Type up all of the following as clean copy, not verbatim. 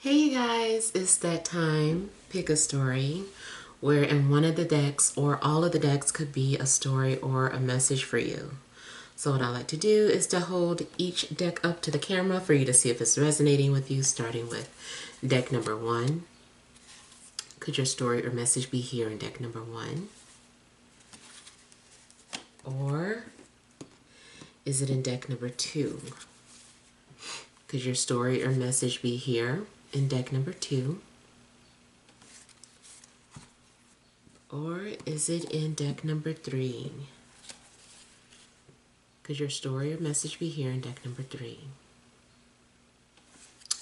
Hey you guys, it's that time. Pick a story where in one of the decks or all of the decks could be a story or a message for you. So what I like to do is to hold each deck up to the camera for you to see if it's resonating with you, starting with deck number 1. Could your story or message be here in deck number 1? Or is it in deck number 2? Could your story or message be here in deck number 2? Or is it in deck number 3? Could your story or message be here in deck number 3?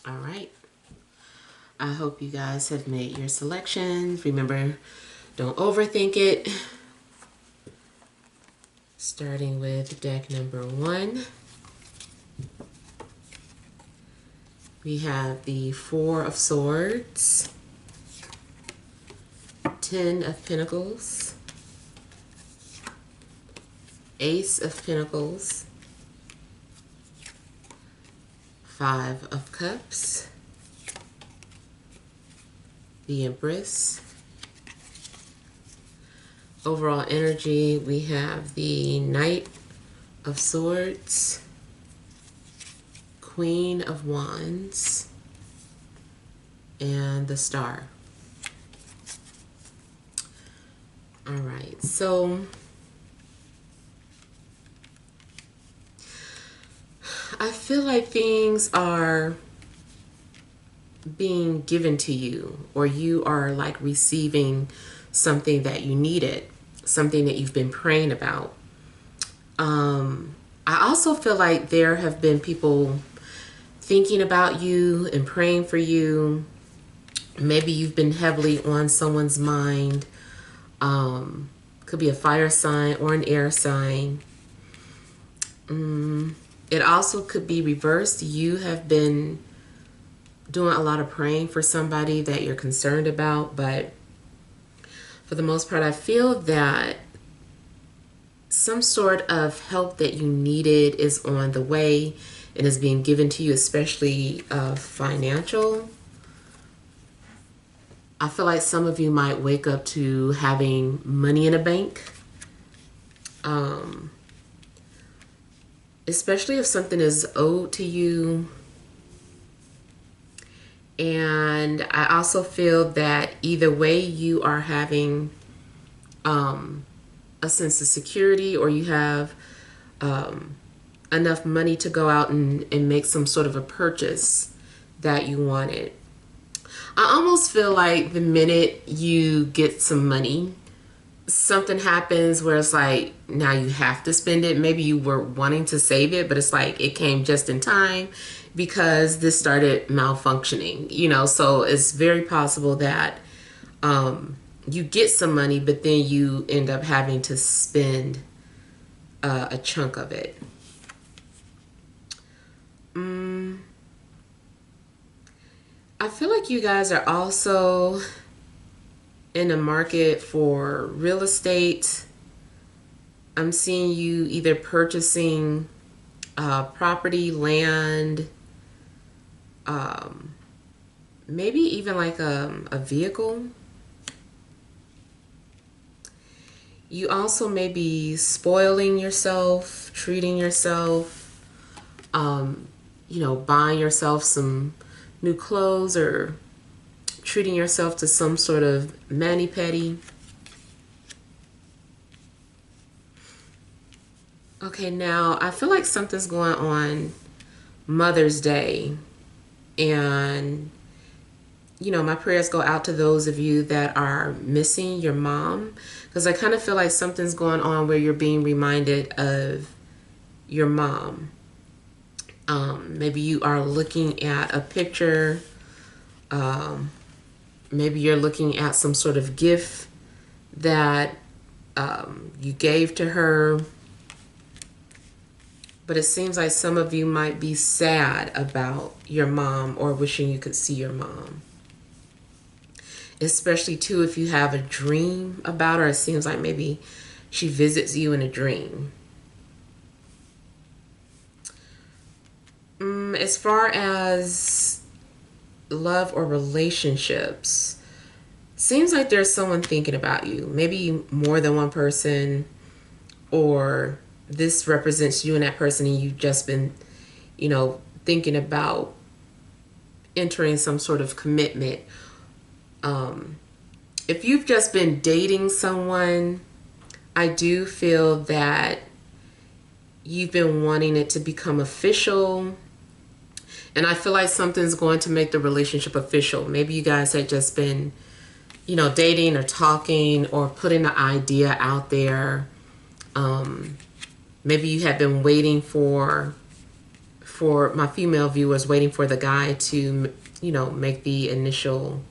All right. I hope you guys have made your selections. Remember, don't overthink it. Starting with deck number 1. We have the 4 of Swords, 10 of Pentacles, Ace of Pentacles, 5 of Cups, the Empress. Overall energy, we have the Knight of Swords, Queen of Wands, and the Star. All right, so I feel like things are being given to you, or you are like receiving something that you needed, something that you've been praying about. I also feel like there have been people thinking about you and praying for you. Maybe you've been heavily on someone's mind. Could be a fire sign or an air sign. It also could be reversed. You have been doing a lot of praying for somebody that you're concerned about, but for the most part, I feel that some sort of help that you needed is on the way and is being given to you, especially financial. I feel like some of you might wake up to having money in a bank. Especially if something is owed to you. And I also feel that either way you are having a sense of security, or you have enough money to go out and make some sort of a purchase that you wanted. I almost feel like the minute you get some money, something happens where it's like, now you have to spend it. Maybe you were wanting to save it, but it's like it came just in time because this started malfunctioning, so it's very possible that you get some money, but then you end up having to spend a chunk of it. I feel like you guys are also in the market for real estate. I'm seeing you either purchasing property, land, maybe even like a vehicle. You also may be spoiling yourself, treating yourself, buying yourself some new clothes or treating yourself to some sort of mani-pedi. Okay, now I feel like something's going on Mother's Day, and my prayers go out to those of you that are missing your mom, because I kind of feel like something's going on where you're being reminded of your mom. Maybe you are looking at a picture. Maybe you're looking at some sort of gift that you gave to her. But it seems like some of you might be sad about your mom or wishing you could see your mom. Especially too if you have a dream about her. It seems like maybe she visits you in a dream. As far as love or relationships, seems like there's someone thinking about you, maybe more than one person, or this represents you and that person, and you've just been, thinking about entering some sort of commitment. If you've just been dating someone, I do feel that you've been wanting it to become official. And I feel like something's going to make the relationship official. Maybe you guys had just been, dating or talking or putting the idea out there. Maybe you have been waiting for my female viewers, waiting for the guy to, make the initial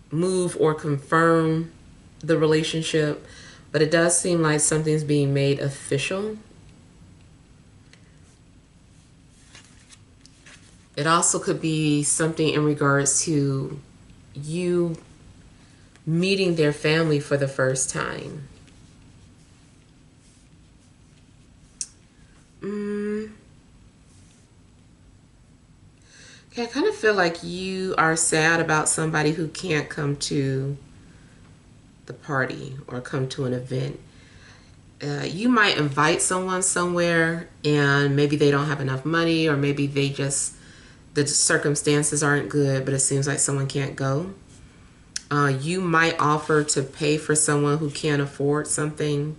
move or confirm the relationship. But it does seem like something's being made official. It also could be something in regards to you meeting their family for the first time. Okay, I kind of feel like you are sad about somebody who can't come to the party or come to an event. You might invite someone somewhere and maybe they don't have enough money, or maybe the circumstances aren't good, but it seems like someone can't go. You might offer to pay for someone who can't afford something.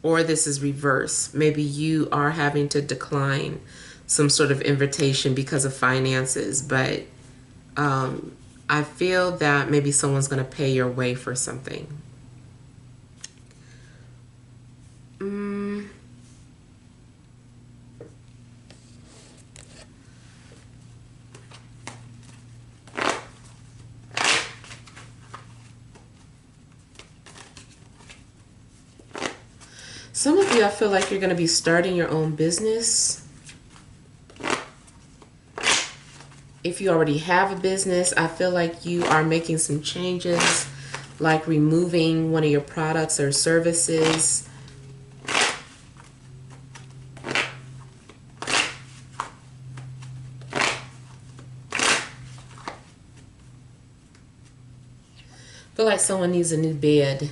Or this is reverse. Maybe you are having to decline some sort of invitation because of finances, but I feel that maybe someone's going to pay your way for something. Some of you, I feel like you're going to be starting your own business. If you already have a business, I feel like you are making some changes, like removing one of your products or services. I feel like someone needs a new bed.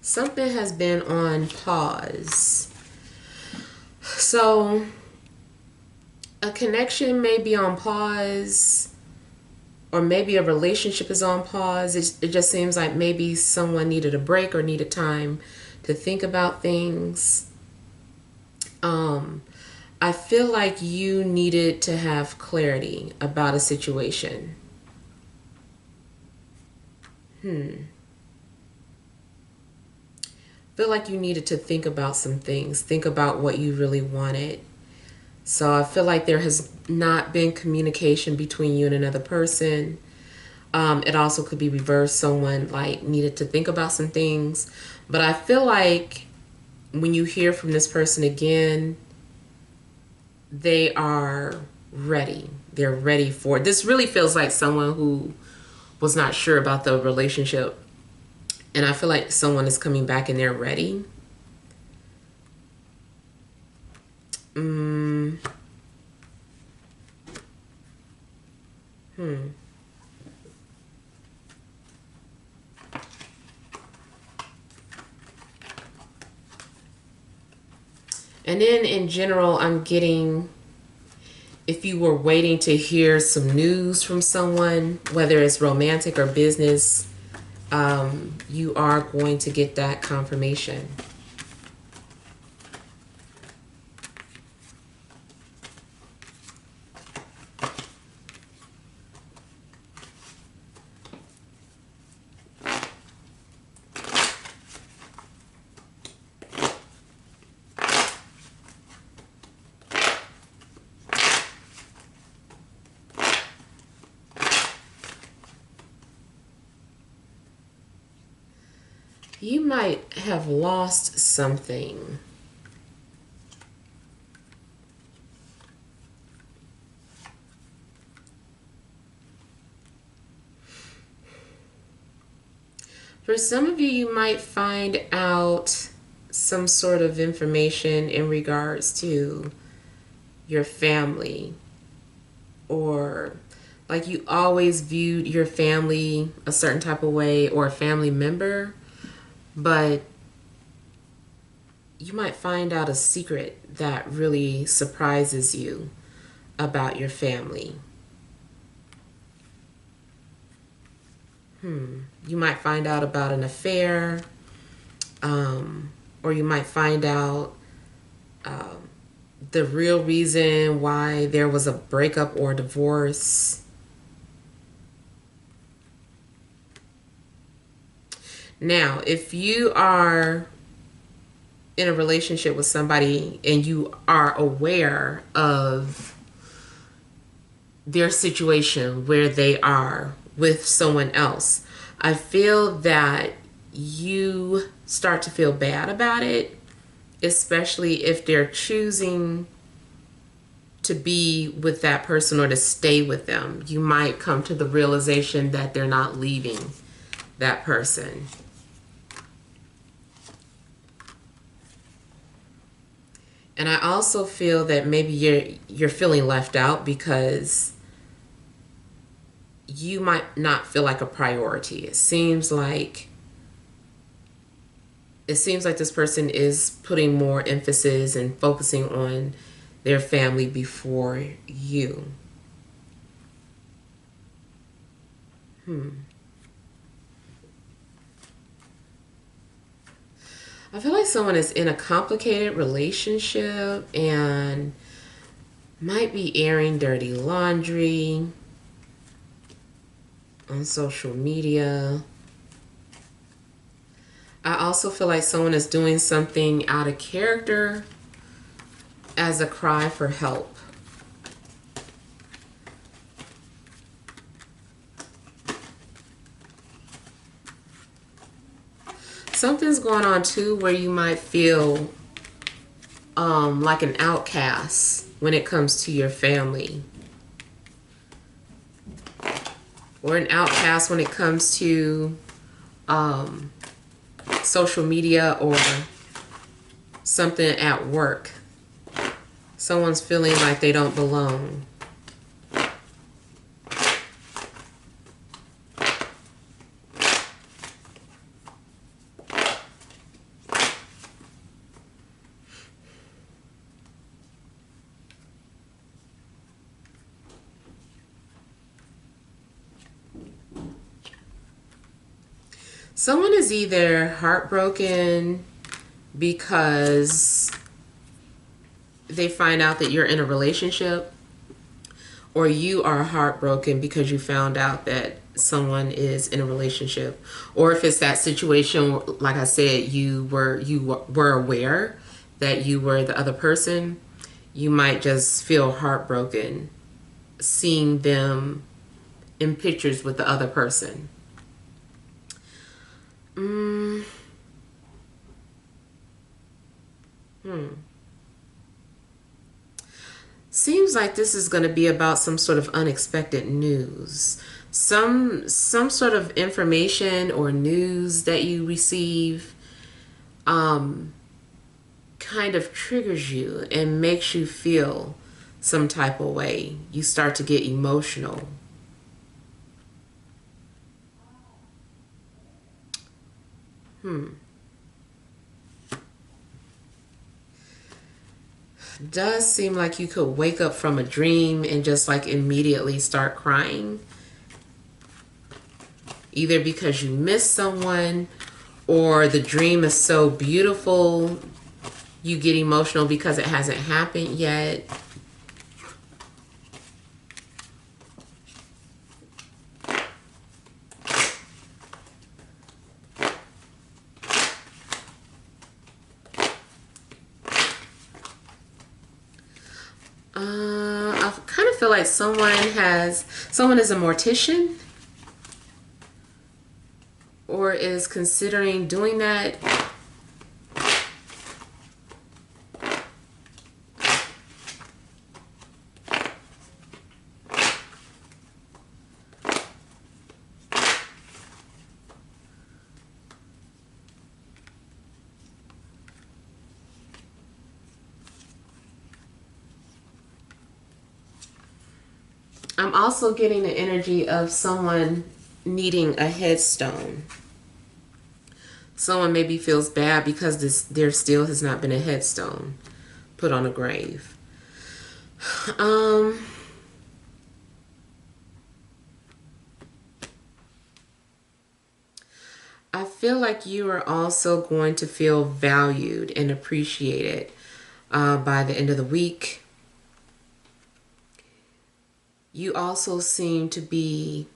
Something has been on pause. So a connection may be on pause, or maybe a relationship is on pause. It just seems like maybe someone needed a break or needed time to think about things. I feel like you needed to have clarity about a situation. Feel like you needed to think about some things, think about what you really wanted. So I feel like there has not been communication between you and another person. It also could be reversed. Someone like needed to think about some things. But I feel like when you hear from this person again, they are ready. They're ready for it. This really feels like someone who was not sure about the relationship. And I feel like someone is coming back and they're ready. And then in general, I'm getting, if you were waiting to hear some news from someone, whether it's romantic or business, you are going to get that confirmation. You might have lost something. For some of you, you might find out some sort of information in regards to your family, or like you always viewed your family a certain type of way, or a family member, but you might find out a secret that really surprises you about your family. You might find out about an affair, or you might find out the real reason why there was a breakup or divorce. Now, if you are in a relationship with somebody and you are aware of their situation where they are with someone else, I feel that you start to feel bad about it, especially if they're choosing to be with that person or to stay with them. You might come to the realization that they're not leaving that person. And I also feel that maybe you're feeling left out because you might not feel like a priority. It seems like this person is putting more emphasis and focusing on their family before you. I feel like someone is in a complicated relationship and might be airing dirty laundry on social media. I also feel like someone is doing something out of character as a cry for help. Something's going on too where you might feel like an outcast when it comes to your family, or an outcast when it comes to social media or something at work. Someone's feeling like they don't belong. Someone is either heartbroken because they find out that you're in a relationship, or you are heartbroken because you found out that someone is in a relationship. Or if it's that situation, like I said, you were aware that you were the other person, you might just feel heartbroken seeing them in pictures with the other person. Seems like this is going to be about some sort of unexpected news. Some sort of information or news that you receive kind of triggers you and makes you feel some type of way. You start to get emotional. Does seem like you could wake up from a dream and just like immediately start crying. Either because you missed someone, or the dream is so beautiful you get emotional because it hasn't happened yet. I kind of feel like someone is a mortician or is considering doing that. I'm also getting the energy of someone needing a headstone. Someone maybe feels bad because there still has not been a headstone put on a grave. I feel like you are also going to feel valued and appreciated by the end of the week. You also seem to be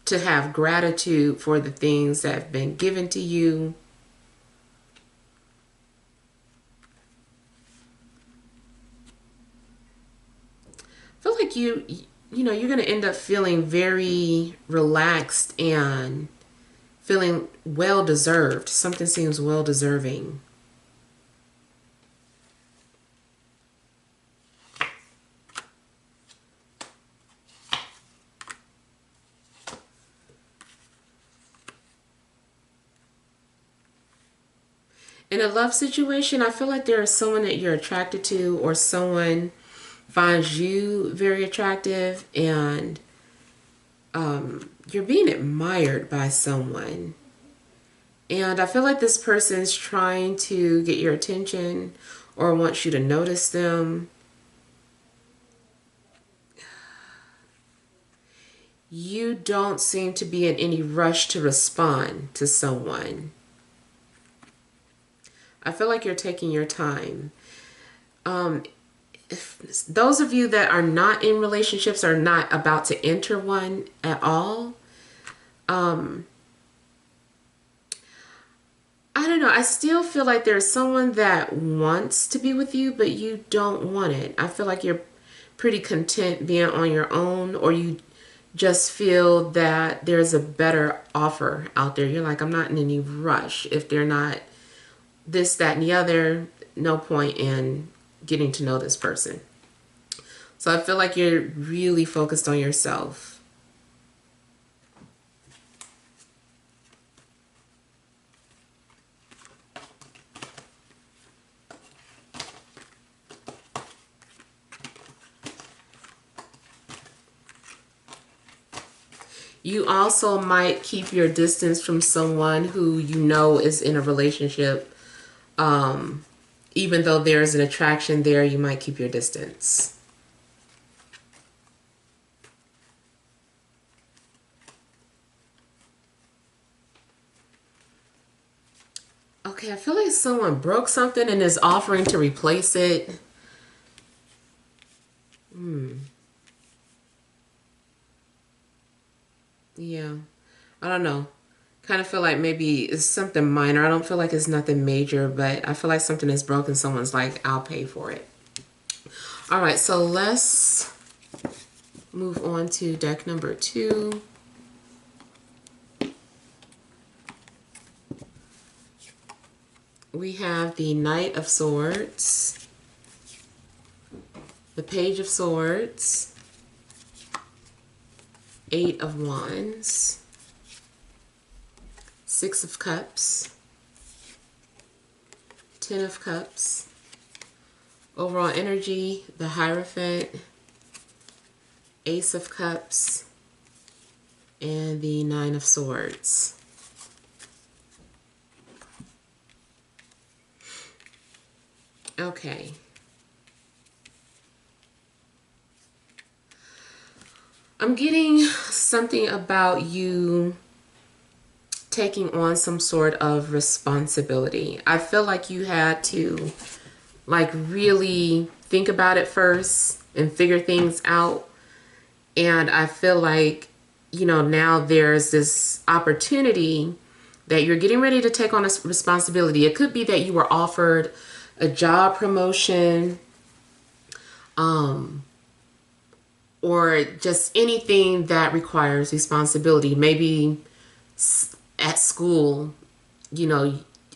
to have gratitude for the things that have been given to you. I feel like you're going to end up feeling very relaxed and feeling well deserved. Something seems well deserving. In a love situation, I feel like there is someone that you're attracted to, or someone finds you very attractive, and you're being admired by someone. And I feel like this person's trying to get your attention or wants you to notice them. You don't seem to be in any rush to respond to someone. I feel like you're taking your time. If those of you that are not in relationships, are not about to enter one at all, I don't know. I still feel like there's someone that wants to be with you, but you don't want it. I feel like you're pretty content being on your own, or you just feel that there's a better offer out there. You're like, I'm not in any rush. If they're not this, that, and the other, no point in getting to know this person. So I feel like you're really focused on yourself. You also might keep your distance from someone who you know is in a relationship. Even though there's an attraction there, you might keep your distance. Okay, I feel like someone broke something and is offering to replace it. Yeah, I don't know. Kind of feel like maybe it's something minor. I don't feel like it's nothing major, but I feel like something is broken. Someone's like, I'll pay for it. All right, so let's move on to deck number 2. We have the Knight of Swords, the Page of Swords, 8 of Wands, 6 of Cups, 10 of Cups. Overall energy, the Hierophant, Ace of Cups, and the 9 of Swords. Okay. I'm getting something about you taking on some sort of responsibility. I feel like you had to really think about it first and figure things out. And I feel like, now there's this opportunity that you're getting ready to take on a responsibility. It could be that you were offered a job promotion, or just anything that requires responsibility. Maybe at school,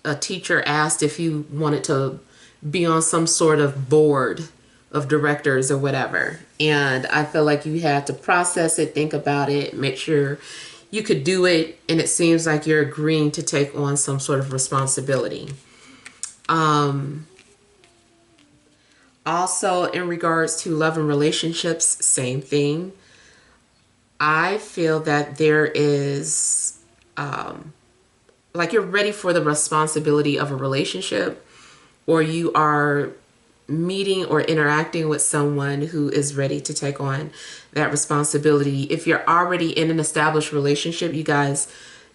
a teacher asked if you wanted to be on some sort of board of directors or whatever. And I feel like you had to process it, think about it, make sure you could do it. And it seems like you're agreeing to take on some sort of responsibility. Also, in regards to love and relationships, same thing. I feel that there is, like, you're ready for the responsibility of a relationship, or you are meeting or interacting with someone who is ready to take on that responsibility. If you're already in an established relationship, you guys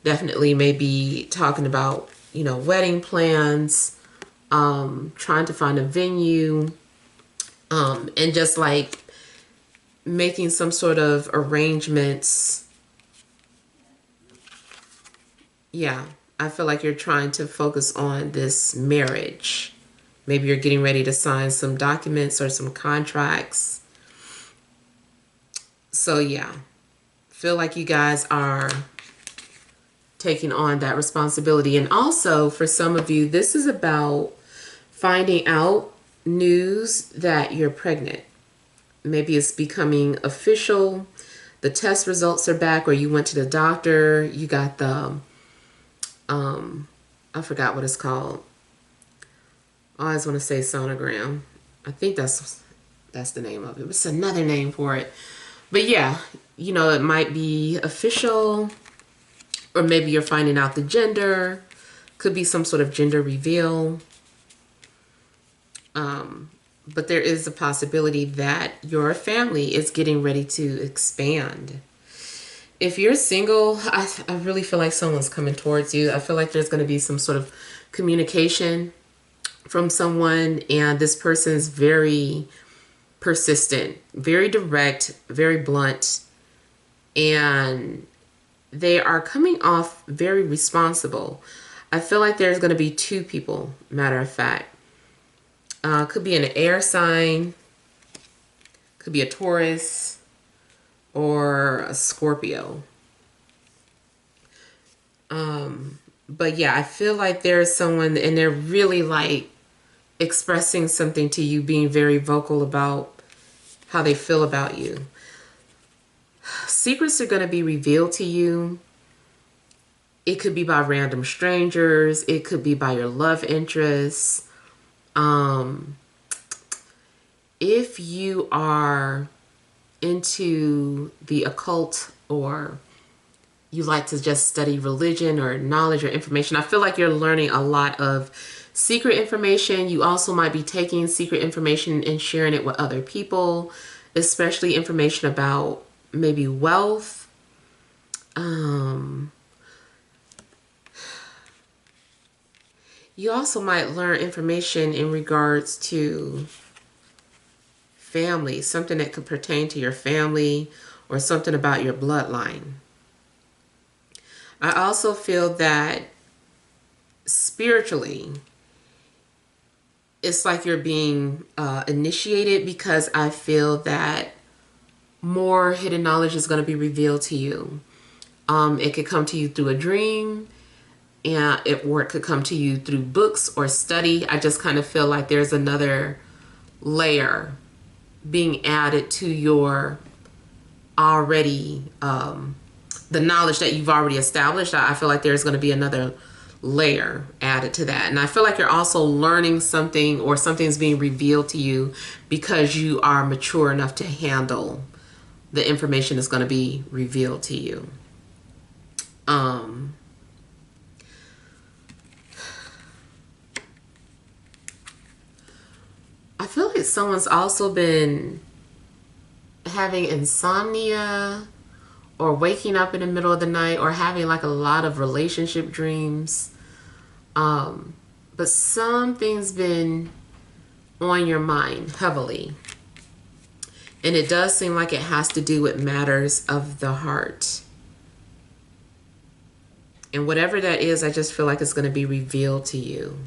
definitely may be talking about, you know, wedding plans, trying to find a venue, and just like making some sort of arrangements. Yeah, I feel like you're trying to focus on this marriage. Maybe you're getting ready to sign some documents or some contracts. So yeah, feel like you guys are taking on that responsibility. And also for some of you, this is about finding out news that you're pregnant. Maybe it's becoming official. The test results are back, or you went to the doctor, you got the I forgot what it's called. I always want to say sonogram. I think that's the name of it. It's another name for it. But yeah, you know, it might be official, or maybe you're finding out the gender. Could be some sort of gender reveal. But there is a possibility that your family is getting ready to expand. If you're single, I really feel like someone's coming towards you. I feel like there's going to be some sort of communication from someone, and this person is very persistent, very direct, very blunt, and they are coming off very responsible. I feel like there's going to be two people, matter of fact. Could be an air sign, could be a Taurus, or a Scorpio. But yeah, I feel like there's someone, and they're really like expressing something to you, being very vocal about how they feel about you. Secrets are going to be revealed to you. It could be by random strangers. It could be by your love interests. If you are into the occult, or you like to just study religion or knowledge or information, I feel like you're learning a lot of secret information. You also might be taking secret information and sharing it with other people, especially information about maybe wealth. You also might learn information in regards to family, something that could pertain to your family or something about your bloodline. I also feel that spiritually, it's like you're being initiated, because I feel that more hidden knowledge is going to be revealed to you. It could come to you through a dream, or it could come to you through books or study. I just kind of feel like there's another layer being added to your already, the knowledge that you've already established. I feel like there's going to be another layer added to that. And I feel like you're also learning something, or something's being revealed to you because you are mature enough to handle the information that's going to be revealed to you. I feel like someone's also been having insomnia, or waking up in the middle of the night, or having like a lot of relationship dreams. But something's been on your mind heavily. And it does seem like it has to do with matters of the heart. And whatever that is, I just feel like it's going to be revealed to you.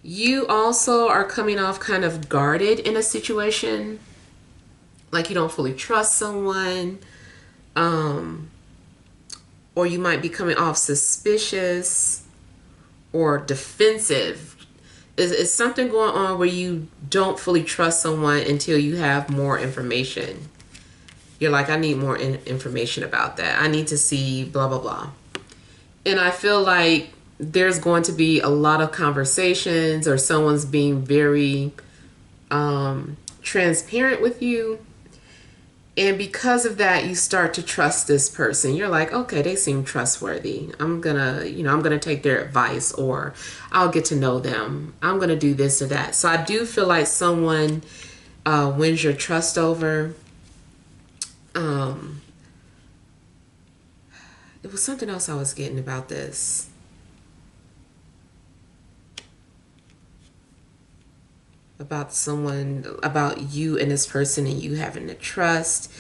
You also are coming off kind of guarded in a situation. Like you don't fully trust someone. Or you might be coming off suspicious or defensive. Is something going on where you don't fully trust someone until you have more information? You're like, I need more information about that. I need to see blah, blah, blah. And I feel like there's going to be a lot of conversations, or someone's being very transparent with you. And because of that, you start to trust this person. You're like, okay, they seem trustworthy. I'm gonna take their advice, or I'll get to know them. I'm gonna do this or that. So I do feel like someone wins your trust over. It was something else I was getting about this. About someone, about you and this person, and you having to trust.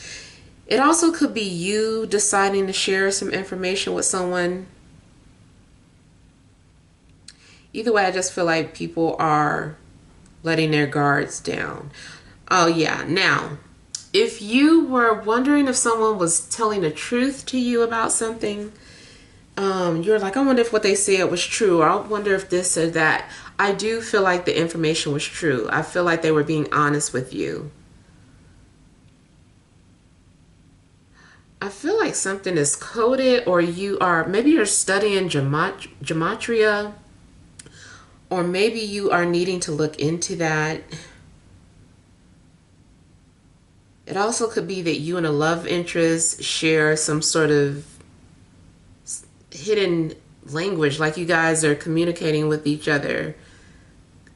It also could be you deciding to share some information with someone. Either way, I just feel like people are letting their guards down. Oh yeah, now, if you were wondering if someone was telling the truth to you about something, you're like, I wonder if what they said was true, or I wonder if this or that. I do feel like the information was true. I feel like they were being honest with you. I feel like something is coded, or maybe you're studying gematria, or maybe you are needing to look into that. It also could be that you and a love interest share some sort of hidden language, like you guys are communicating with each other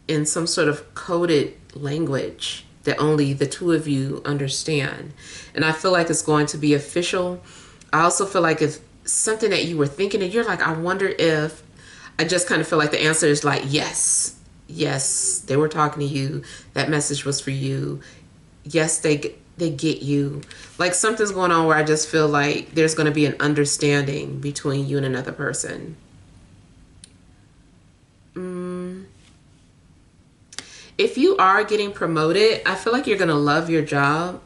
in some sort of coded language that only the two of you understand. And I feel like it's going to be official. I also feel like if something that you were thinking and you're like, I wonder if, I just kind of feel like the answer is like, yes, they were talking to you. That message was for you. Yes, they get you. Like something's going on where I just feel like there's going to be an understanding between you and another person. If you are getting promoted, I feel like you're going to love your job.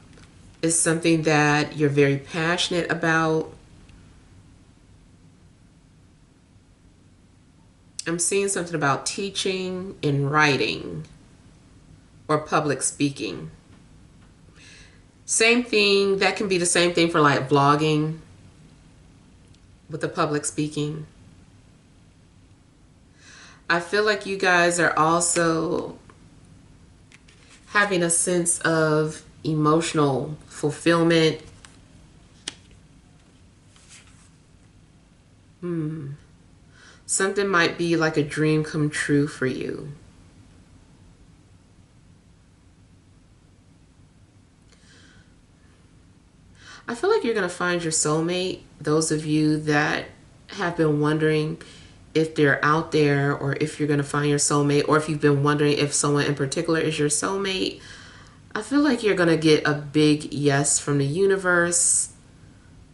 It's something that you're very passionate about. I'm seeing something about teaching and writing or public speaking. Same thing, that can be the same thing for like blogging with the public speaking. I feel like you guys are also having a sense of emotional fulfillment. Something might be like a dream come true for you. I feel like you're going to find your soulmate. Those of you that have been wondering if they're out there, or if you're going to find your soulmate, or if you've been wondering if someone in particular is your soulmate, I feel like you're going to get a big yes from the universe.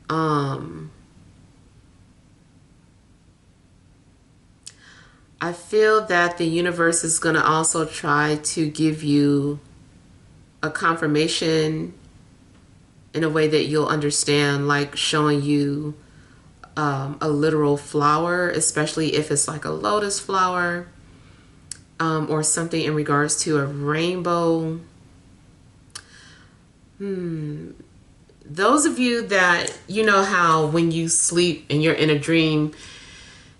I feel that the universe is going to also try to give you a confirmation in a way that you'll understand, like showing you a literal flower, especially if it's like a lotus flower, or something in regards to a rainbow. Those of you that, you know how when you sleep and you're in a dream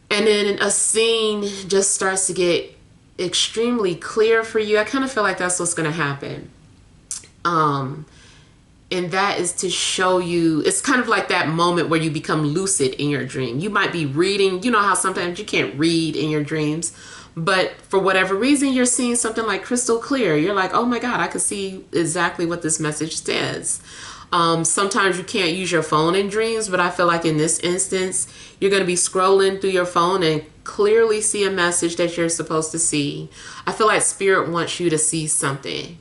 and then a scene just starts to get extremely clear for you, I kind of feel like that's what's going to happen. And that is to show you, it's kind of like that moment where you become lucid in your dream. You might be reading, you know how sometimes you can't read in your dreams, but for whatever reason, you're seeing something like crystal clear. You're like, oh my God, I could see exactly what this message says. Sometimes you can't use your phone in dreams, but I feel like in this instance, you're going to be scrolling through your phone and clearly see a message that you're supposed to see. I feel like spirit wants you to see something.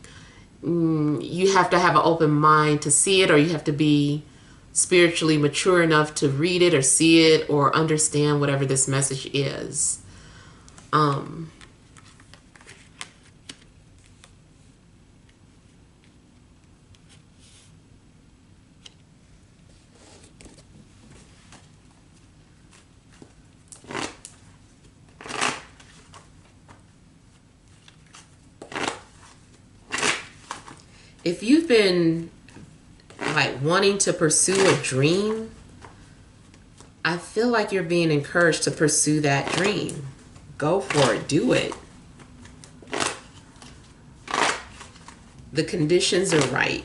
You have to have an open mind to see it, or you have to be spiritually mature enough to read it or see it or understand whatever this message is. If you've been like wanting to pursue a dream, I feel like you're being encouraged to pursue that dream. Go for it. Do it. The conditions are right.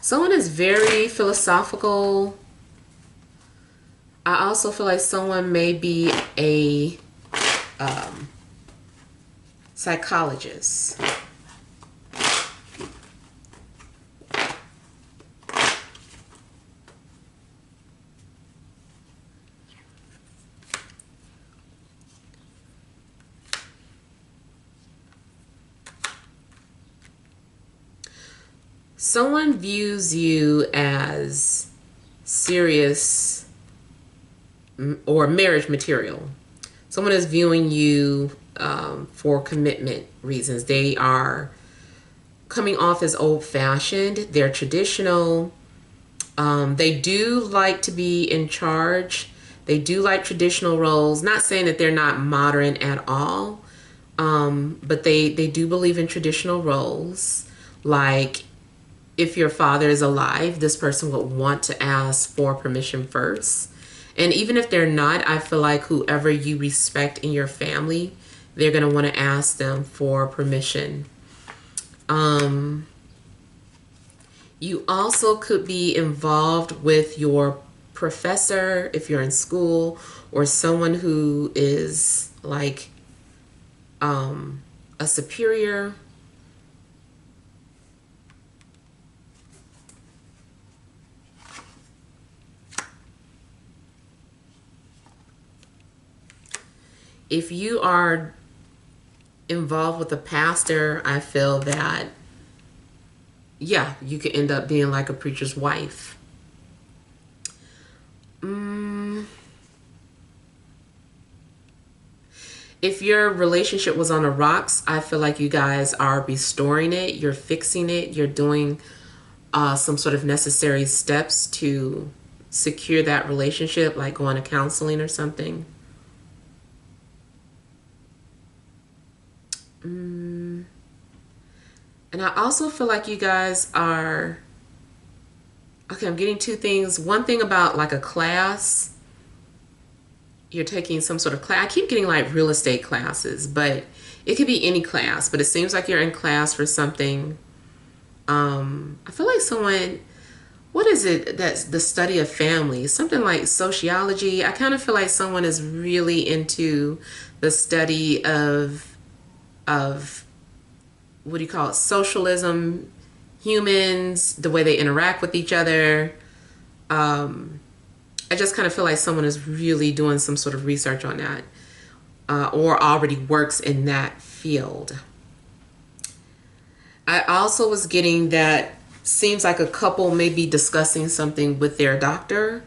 Someone is very philosophical. I also feel like someone may be a psychologist. Someone views you as serious or marriage material. Someone is viewing you for commitment reasons. They are coming off as old-fashioned. They're traditional. They do like to be in charge. They do like traditional roles. Not saying that they're not modern at all, but they do believe in traditional roles. Like, if your father is alive, this person would want to ask for permission first. And even if they're not, I feel like whoever you respect in your family, they're going to want to ask them for permission. You also could be involved with your professor if you're in school, or someone who is like a superior. If you are involved with a pastor, I feel that, yeah, you could end up being like a preacher's wife. If your relationship was on the rocks, I feel like you guys are restoring it. You're fixing it. You're doing some sort of necessary steps to secure that relationship, like going to counseling or something. And I also feel like you guys are, okay, I'm getting two things. One thing about like a class, you're taking some sort of class. I keep getting like real estate classes, but it could be any class, but it seems like you're in class for something. I feel like someone, what is it that's the study of family? Something like sociology. I kind of feel like someone is really into the study of what do you call it? Socialism, humans, the way they interact with each other. I just kind of feel like someone is really doing some sort of research on that, or already works in that field. I also was getting that seems like a couple may be discussing something with their doctor,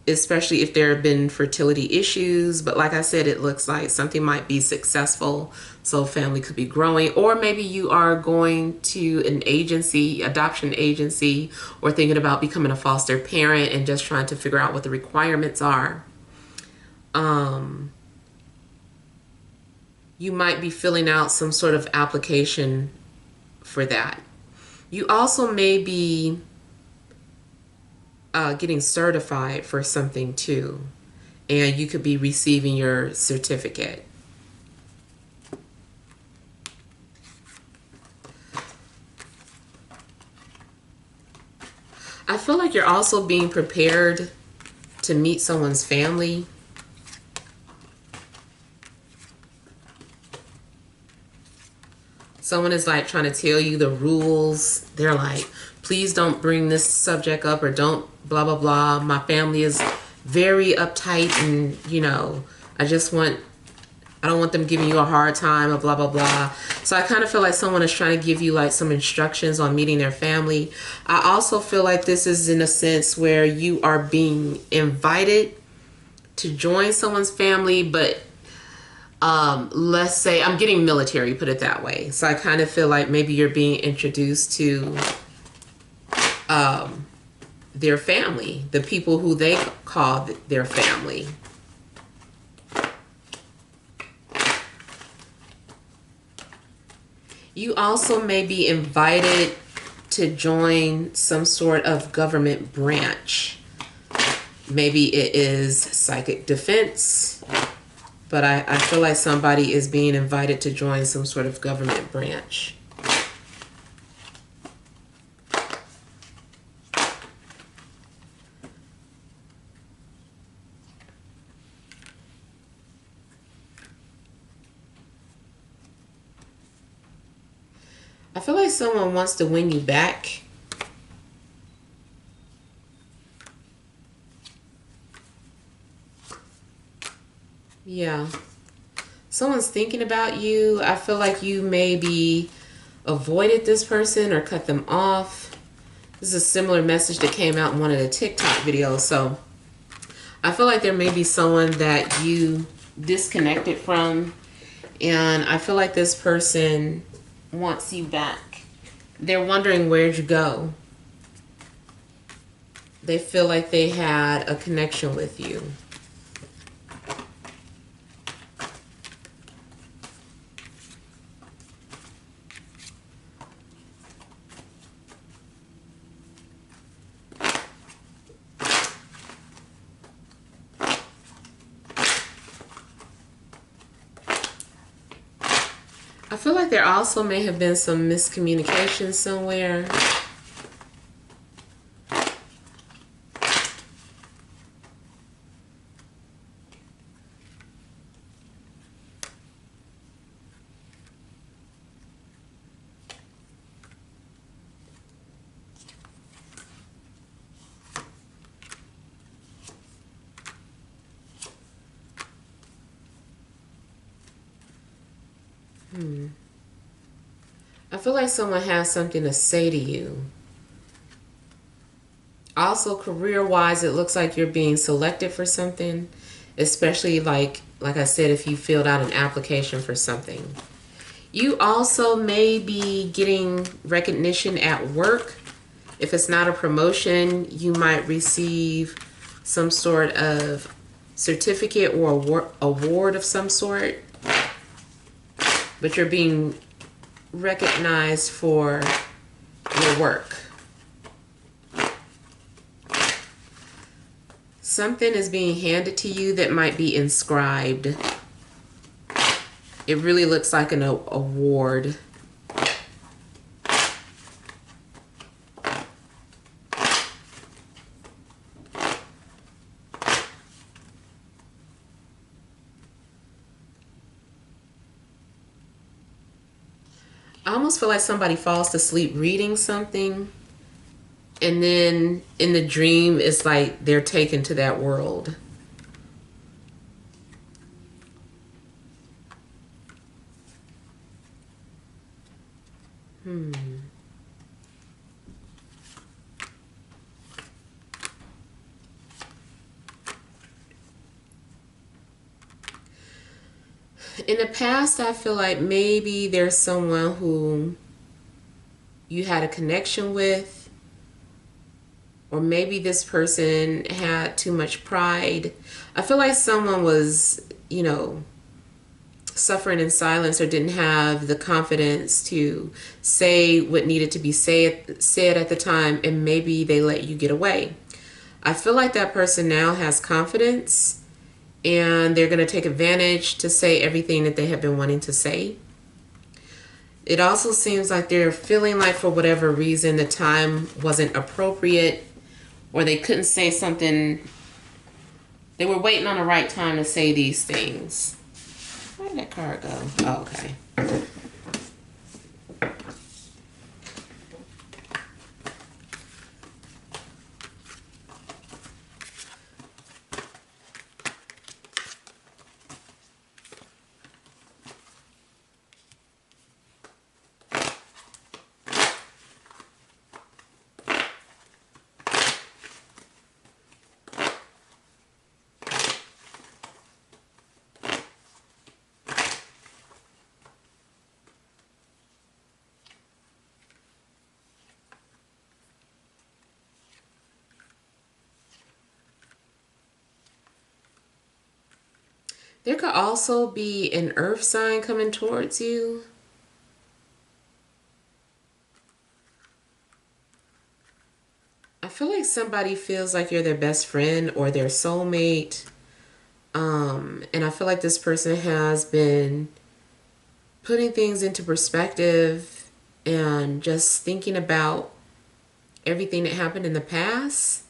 especially if there have been fertility issues. But like I said, it looks like something might be successful, so family could be growing. Or maybe you are you to an agency, adoption agency, or thinking about becoming a foster parent and just trying to figure out what the requirements are. You might be filling out some sort of application for that. You also may be getting certified for something too, and you could be receiving your certificate. I feel like you're also being prepared to meet someone's family. Someone is like trying to tell you the rules. They're like, please don't bring this subject up, or don't blah, blah, blah. My family is very uptight, and, you know, I don't want them giving you a hard time, or blah, blah, blah. So I kind of feel like someone is trying to give you like some instructions on meeting their family. I also feel like this is in a sense where you are being invited to join someone's family, but let's say, I'm getting military, put it that way. So I kind of feel like maybe you're being introduced to their family, the people who they call their family. You also may be invited to join some sort of government branch. Maybe it is psychic defense, but I feel like somebody is being invited to join some sort of government branch. I feel like someone wants to win you back. Yeah. Someone's thinking about you. I feel like you maybe avoided this person or cut them off. This is a similar message that came out in one of the TikTok videos. So I feel like there may be someone that you disconnected from. And I feel like this person wants you back. They're wondering where'd you go. They feel like they had a connection with you. I feel like there also may have been some miscommunication somewhere. I feel like someone has something to say to you. Also, career-wise, it looks like you're being selected for something, especially like I said, if you filled out an application for something. You also may be getting recognition at work. If it's not a promotion, you might receive some sort of certificate or award of some sort. But you're being recognized for your work. Something is being handed to you that might be inscribed. It really looks like an award. I almost feel like somebody falls asleep reading something, and then in the dream it's like they're taken to that world. In the past, I feel like maybe there's someone who you had a connection with, or maybe this person had too much pride. I feel like someone was, suffering in silence or didn't have the confidence to say what needed to be said at the time, and maybe they let you get away. I feel like that person now has confidence and they're going to take advantage to say everything that they have been wanting to say. It also seems like they're feeling like for whatever reason the time wasn't appropriate, or they couldn't say something. They were waiting on the right time to say these things. Where did that card go? Oh, okay. There could also be an earth sign coming towards you. feel like somebody feels like you're their best friend or their soulmate. And I feel like this person has been putting things into perspective and just thinking about everything that happened in the past.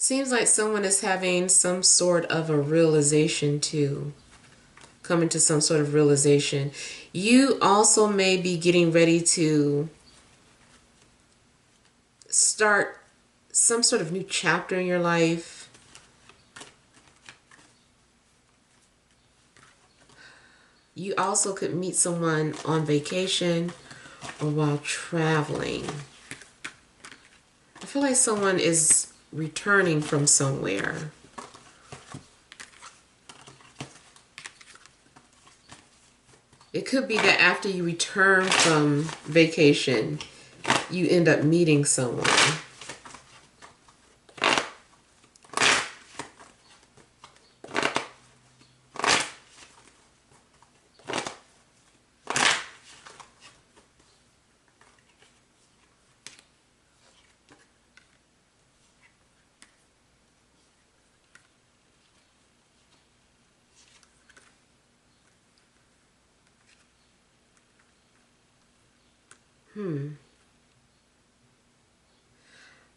Seems like someone is having some sort of a realization too. Coming to some sort of realization. You also may be getting ready to start some sort of new chapter in your life. You also could meet someone on vacation or while traveling. I feel like someone is returning from somewhere. It could be that after you return from vacation, you end up meeting someone.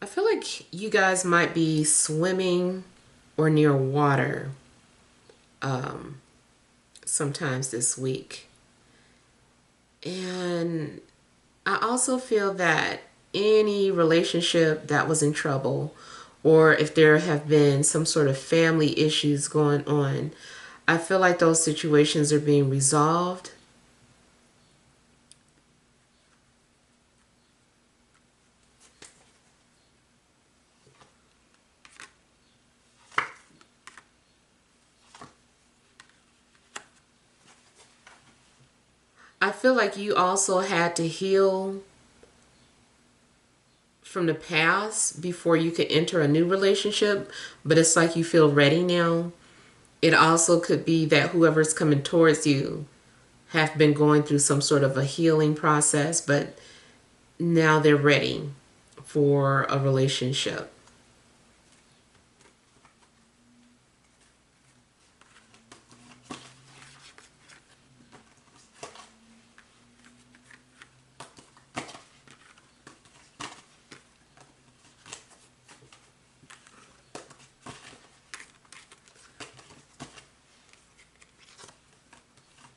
I feel like you guys might be swimming or near water sometimes this week. And I also feel that any relationship that was in trouble, or if there have been some sort of family issues going on, I feel like those situations are being resolved. I feel like you also had to heal from the past before you could enter a new relationship, but it's like you feel ready now. It also could be that whoever's coming towards you have been going through some sort of a healing process, but now they're ready for a relationship.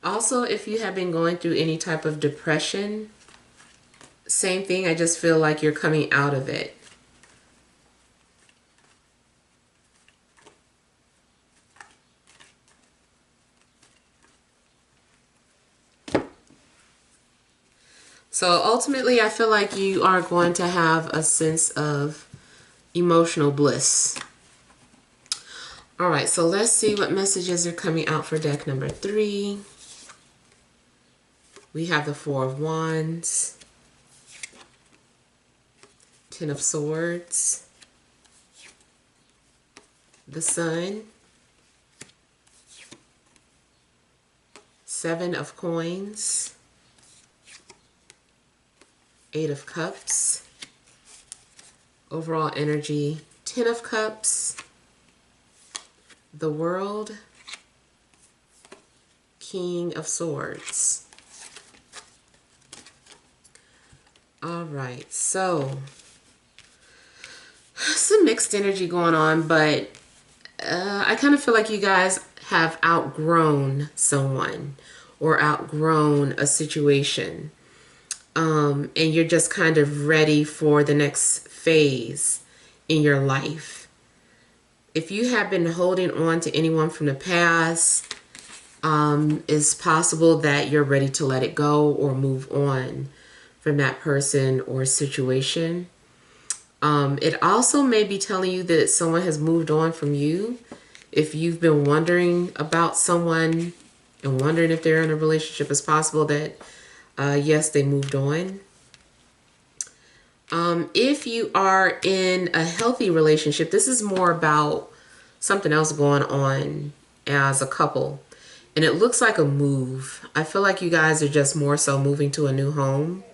Also, if you have been going through any type of depression, same thing. I just feel like you're coming out of it. So ultimately, I feel like you are going to have a sense of emotional bliss. All right, so let's see what messages are coming out for deck number 3. We have the Four of Wands, Ten of Swords, the Sun, Seven of Coins, Eight of Cups, overall energy, Ten of Cups, the World, King of Swords. All right, so some mixed energy going on, but I kind of feel like you guys have outgrown someone or outgrown a situation. And you're just kind of ready for the next phase in your life. If you have been holding on to anyone from the past, it's possible that you're ready to let it go or move on from that person or situation. It also may be telling you that someone has moved on from you. If you've been wondering about someone and wondering if they're in a relationship. It's possible that, yes, they moved on. If you are in a healthy relationship, this is more about something else going on as a couple. And it looks like a move. I feel like you guys are just more so moving to a new home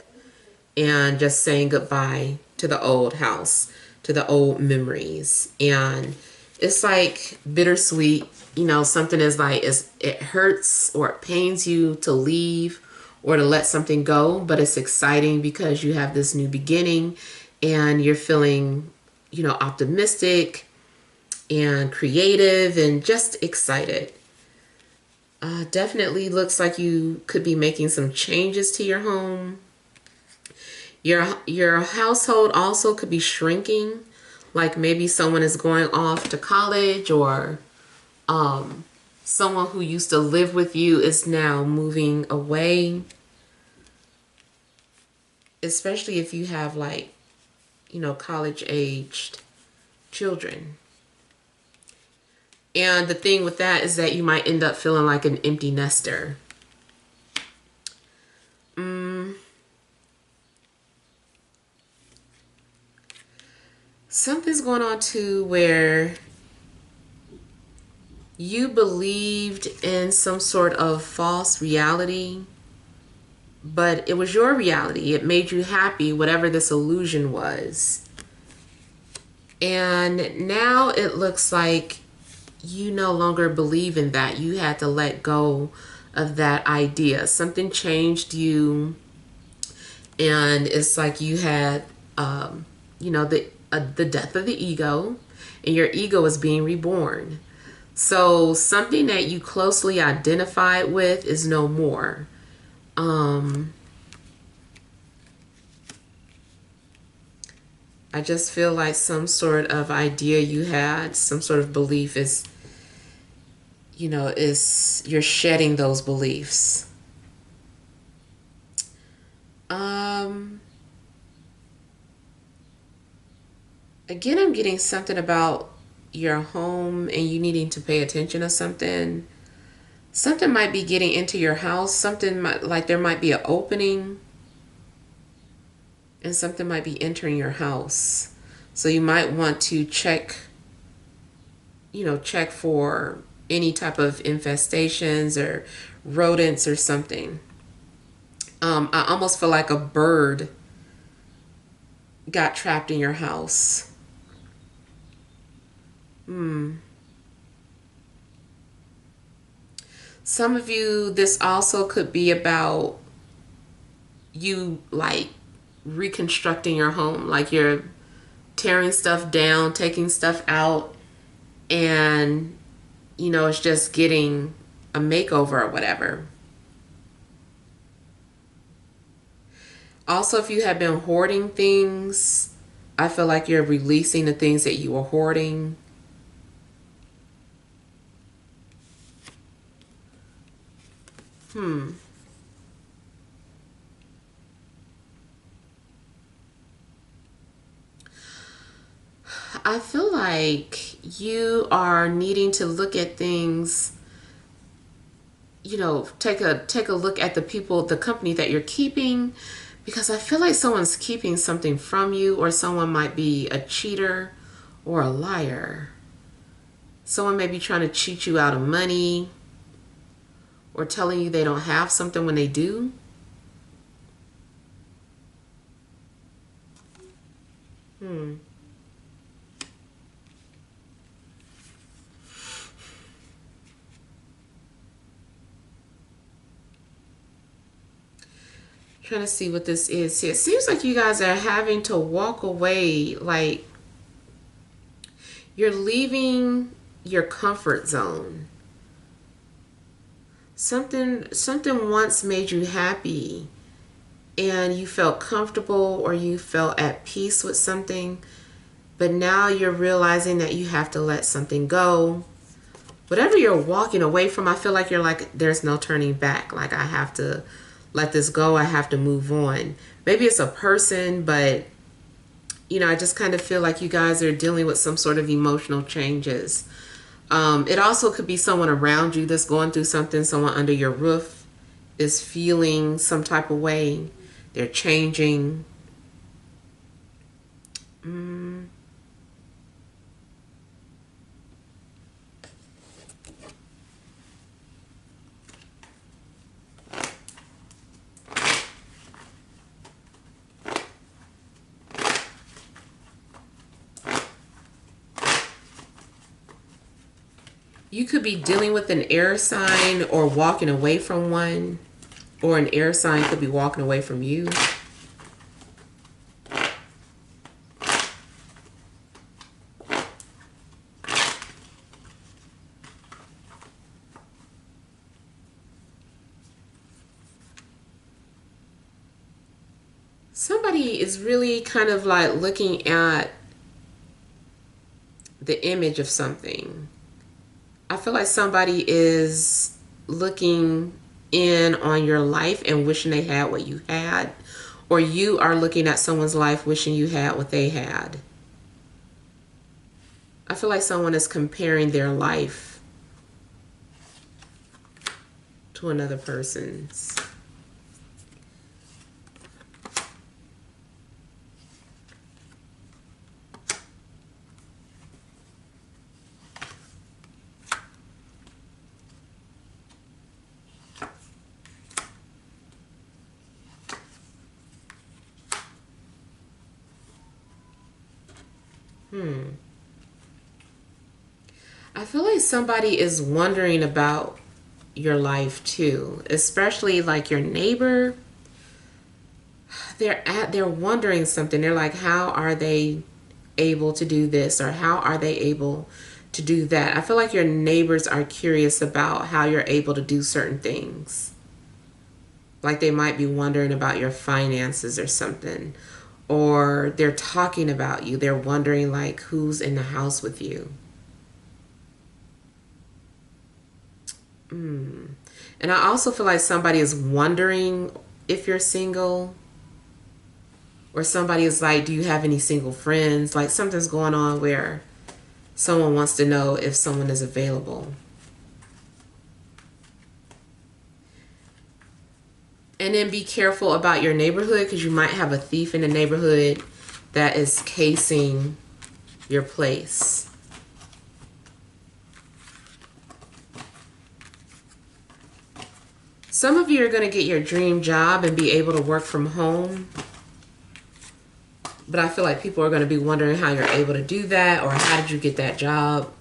and just saying goodbye to the old house, to the old memories. And it's like bittersweet. You know, something is like, it hurts or it pains you to leave or to let something go, but it's exciting because you have this new beginning and you're feeling, you know, optimistic and creative and just excited. Definitely looks like you could be making some changes to your home. Your household also could be shrinking, like maybe someone is going off to college, or someone who used to live with you is now moving away. Especially if you have, like, you know, college aged children. And the thing with that is that you might end up feeling like an empty nester. Something's going on too where you believed in some sort of false reality, but it was your reality. It made you happy, whatever this illusion was. And now it looks like you no longer believe in that. You had to let go of that idea. Something changed you, and it's like you had, you know, the death of the ego, and your ego is being reborn. So something that you closely identified with is no more. I just feel like some sort of idea you had, some sort of belief is, you know, is you're shedding those beliefs. Again, I'm getting something about your home and you needing to pay attention to something. Something might be getting into your house. Something might, like there might be an opening, and something might be entering your house. So you might want to check, you know, check for any type of infestations or rodents or something. I almost feel like a bird got trapped in your house. Some of you, this also could be about you, like, reconstructing your home. Like you're tearing stuff down, taking stuff out, and, you know, it's just getting a makeover or whatever. Also, if you have been hoarding things, I feel like you're releasing the things that you were hoarding. I feel like you are needing to look at things, you know, take a look at the people, the company that you're keeping, because I feel like someone's keeping something from you, or someone might be a cheater or a liar. Someone may be trying to cheat you out of money or telling you they don't have something when they do. Trying to see what this is here. It seems like you guys are having to walk away, like you're leaving your comfort zone. Something once made you happy and you felt comfortable or you felt at peace with something, but now you're realizing that you have to let something go. Whatever you're walking away from, I feel like you're like, there's no turning back. Like, I have to let this go. I have to move on. Maybe it's a person, but, you know, I just kind of feel like you guys are dealing with some sort of emotional changes. It also could be someone around you that's going through something. Someone under your roof is feeling some type of way. They're changing. You could be dealing with an air sign or walking away from one, or an air sign could be walking away from you. Somebody is really kind of like looking at the image of something. I feel like somebody is looking in on your life and wishing they had what you had, or you are looking at someone's life wishing you had what they had. I feel like someone is comparing their life to another person's. I feel like somebody is wondering about your life too, especially like your neighbor. They're wondering something. They're like, how are they able to do this, or how are they able to do that? I feel like your neighbors are curious about how you're able to do certain things. Like they might be wondering about your finances or something, or they're talking about you. They're wondering like who's in the house with you. And I also feel like somebody is wondering if you're single, or somebody is like, do you have any single friends? Like something's going on where someone wants to know if someone is available. And then be careful about your neighborhood, because you might have a thief in the neighborhood that is casing your place. Some of you are going to get your dream job and be able to work from home. But I feel like people are going to be wondering how you're able to do that, or how did you get that job?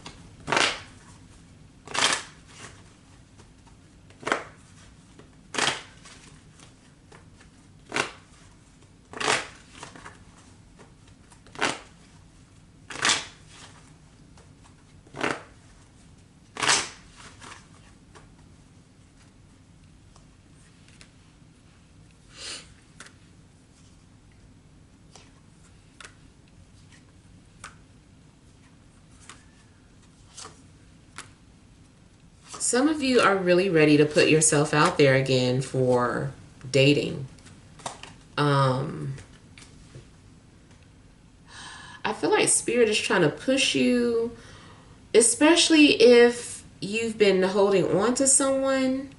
Some of you are really ready to put yourself out there again for dating. I feel like Spirit is trying to push you, especially if you've been holding on to someone.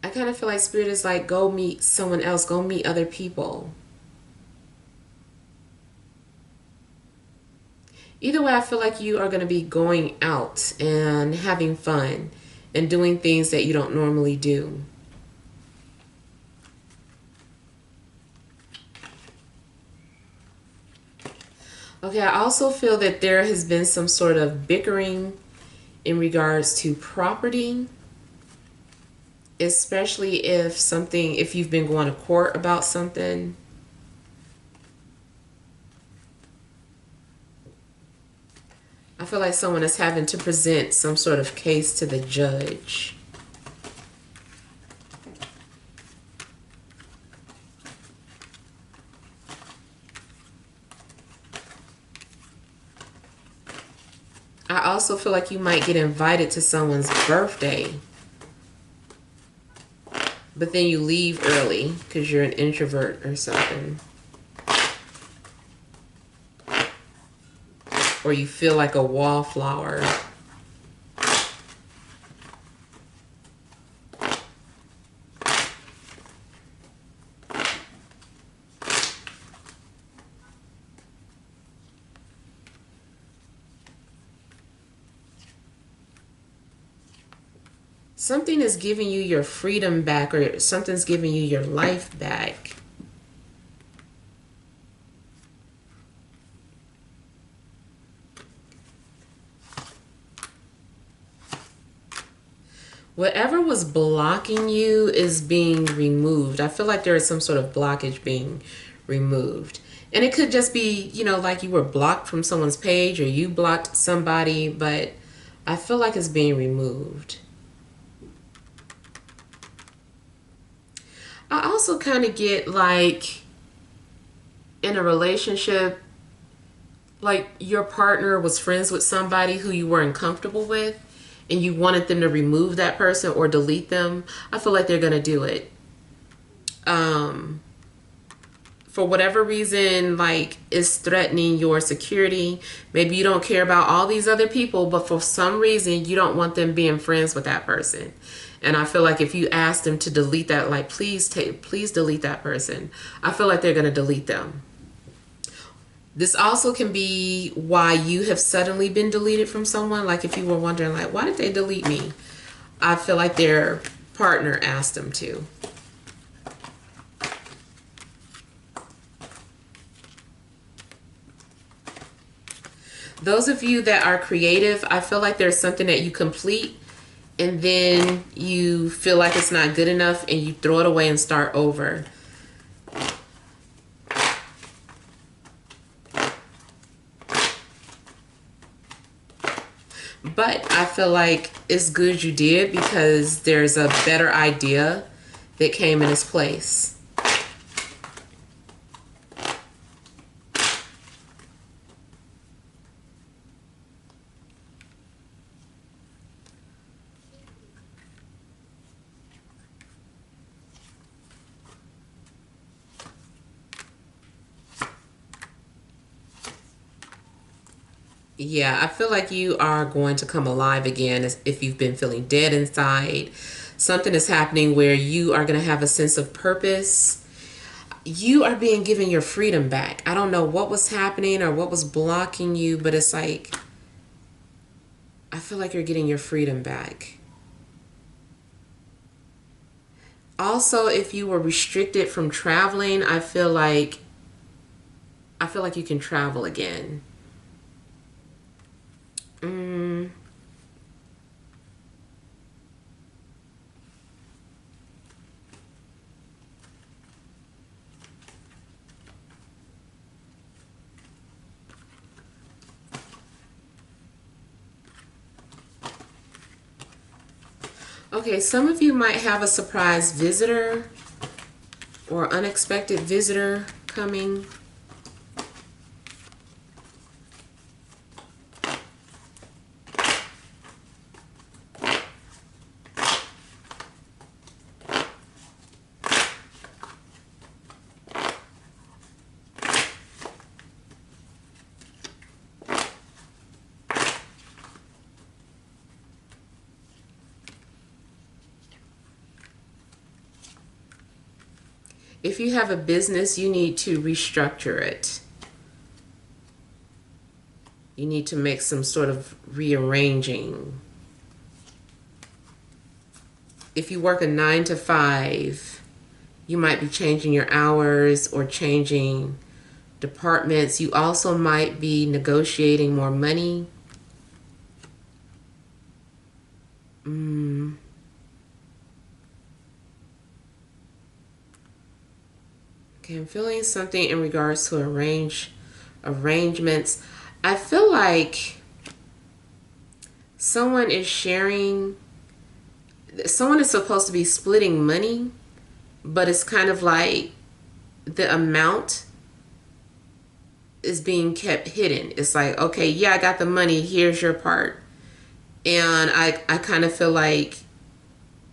I kind of feel like Spirit is like, go meet someone else, go meet other people. Either way, I feel like you are going to be going out and having fun and doing things that you don't normally do. Okay, I also feel that there has been some sort of bickering in regards to property, especially if you've been going to court about something. I feel like someone is having to present some sort of case to the judge. I also feel like you might get invited to someone's birthday, but then you leave early because you're an introvert or something. or you feel like a wallflower. Something is giving you your freedom back, or something's giving you your life back. Whatever was blocking you is being removed. I feel like there is some sort of blockage being removed. And it could just be, you know, like you were blocked from someone's page or you blocked somebody, but I feel like it's being removed. I also kind of get like in a relationship, like your partner was friends with somebody who you weren't comfortable with and you wanted them to remove that person or delete them. I feel like they're going to do it. For whatever reason, like it's threatening your security. Maybe you don't care about all these other people, but for some reason you don't want them being friends with that person. And I feel like if you ask them to delete that, like please delete that person, I feel like they're going to delete them. This also can be why you have suddenly been deleted from someone. Like if you were wondering, like, why did they delete me? I feel like their partner asked them to. Those of you that are creative, I feel like there's something that you complete and then you feel like it's not good enough and you throw it away and start over. But I feel like it's good you did because there's a better idea that came in its place. Yeah, I feel like you are going to come alive again if you've been feeling dead inside. Something is happening where you are going to have a sense of purpose. You are being given your freedom back. I don't know what was happening or what was blocking you, but it's like, I feel like you're getting your freedom back. Also, if you were restricted from traveling, I feel like you can travel again. Okay, some of you might have a surprise visitor or unexpected visitor coming. If you have a business, you need to restructure it. You need to make some sort of rearranging. If you work a 9 to 5, you might be changing your hours or changing departments. You also might be negotiating more money. Okay, I'm feeling something in regards to arrangements. I feel like someone is supposed to be splitting money, but it's kind of like the amount is being kept hidden. It's like, okay, yeah, I got the money, here's your part. And I kind of feel like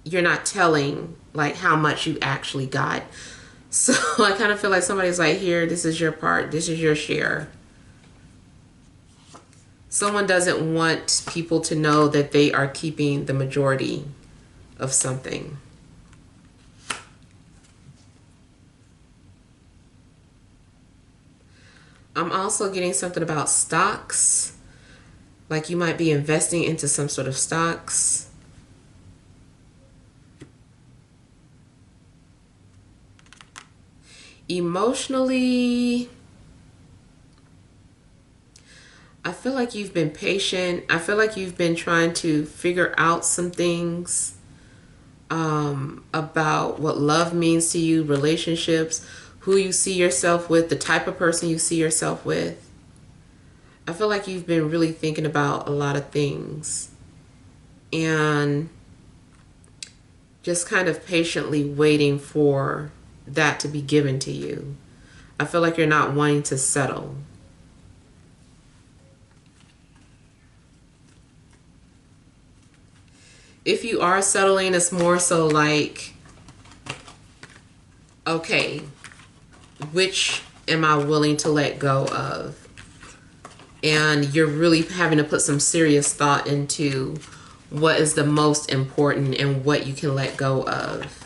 you're not telling like how much you actually got. So I kind of feel like somebody's like, here, this is your part, this is your share. Someone doesn't want people to know that they are keeping the majority of something. I'm also getting something about stocks. Like you might be investing into some sort of stocks. Emotionally, I feel like you've been patient. I feel like you've been trying to figure out some things about what love means to you, relationships, who you see yourself with, the type of person you see yourself with. I feel like you've been really thinking about a lot of things and just kind of patiently waiting for that to be given to you. I feel like you're not wanting to settle. If you are settling, it's more so like, okay, which am I willing to let go of? And you're really having to put some serious thought into what is the most important and what you can let go of.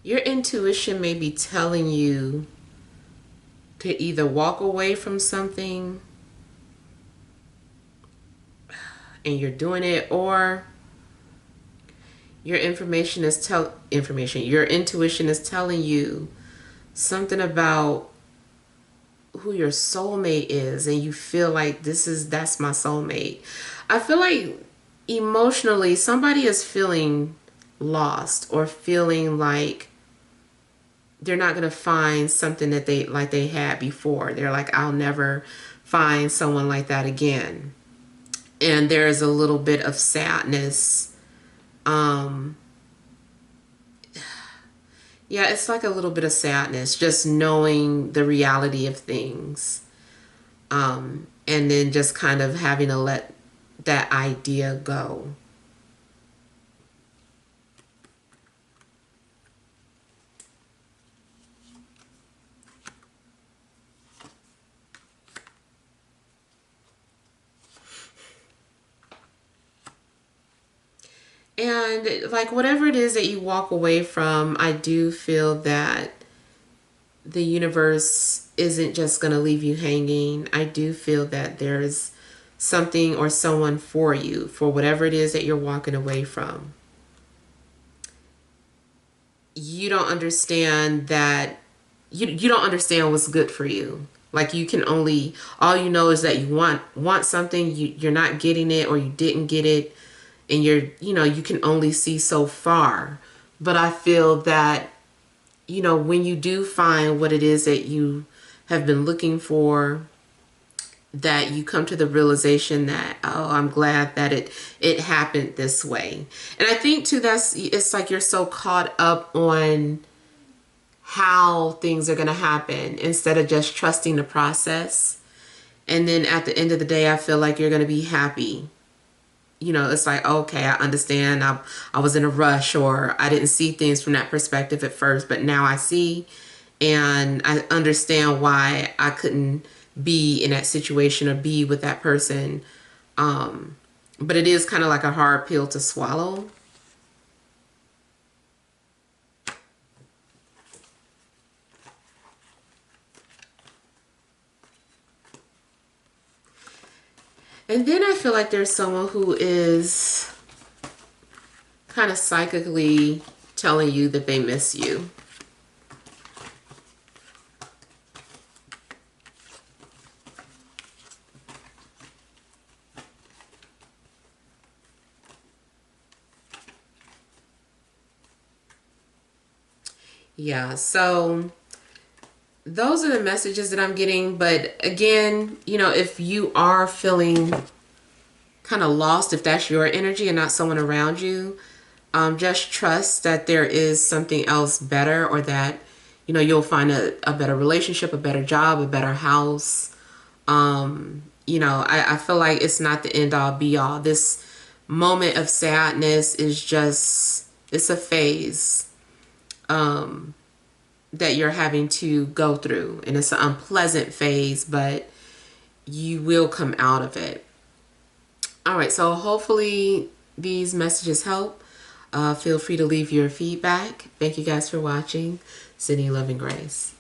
Your intuition may be telling you to either walk away from something and you're doing it, or your intuition is telling you something about who your soulmate is, and you feel like that's my soulmate. I feel like emotionally somebody is feeling lost or feeling like they're not going to find something that they had before. They're like, I'll never find someone like that again. And there's a little bit of sadness. Yeah, it's like a little bit of sadness, just knowing the reality of things. And then just kind of having to let that idea go. And like whatever it is that you walk away from, I do feel that the universe isn't just going to leave you hanging. I do feel that there's something or someone for you, for whatever it is that you're walking away from. You don't understand that you don't understand what's good for you. Like you can only, all you know is that you want something, you're not getting it, or you didn't get it, and you can only see so far. But I feel that, when you do find what it is that you have been looking for, that you come to the realization that, oh, I'm glad that it happened this way. And I think too, it's like you're so caught up on how things are going to happen instead of just trusting the process. And then at the end of the day, I feel like you're going to be happy. It's like, okay, I understand. I was in a rush, or I didn't see things from that perspective at first, but now I see, and I understand why I couldn't be in that situation or be with that person. But it is kind of like a hard pill to swallow. And then I feel like there's someone who is kind of psychically telling you that they miss you. Yeah, so those are the messages that I'm getting. But again, if you are feeling kind of lost, if that's your energy and not someone around you, Just trust that there is something else better, or that, you know, you'll find a better relationship, a better job, a better house. You know, I feel like it's not the end all be all. This moment of sadness is just, it's a phase that you're having to go through. And it's an unpleasant phase, but you will come out of it. All right, so hopefully these messages help. Feel free to leave your feedback. Thank you guys for watching. Sending love and grace.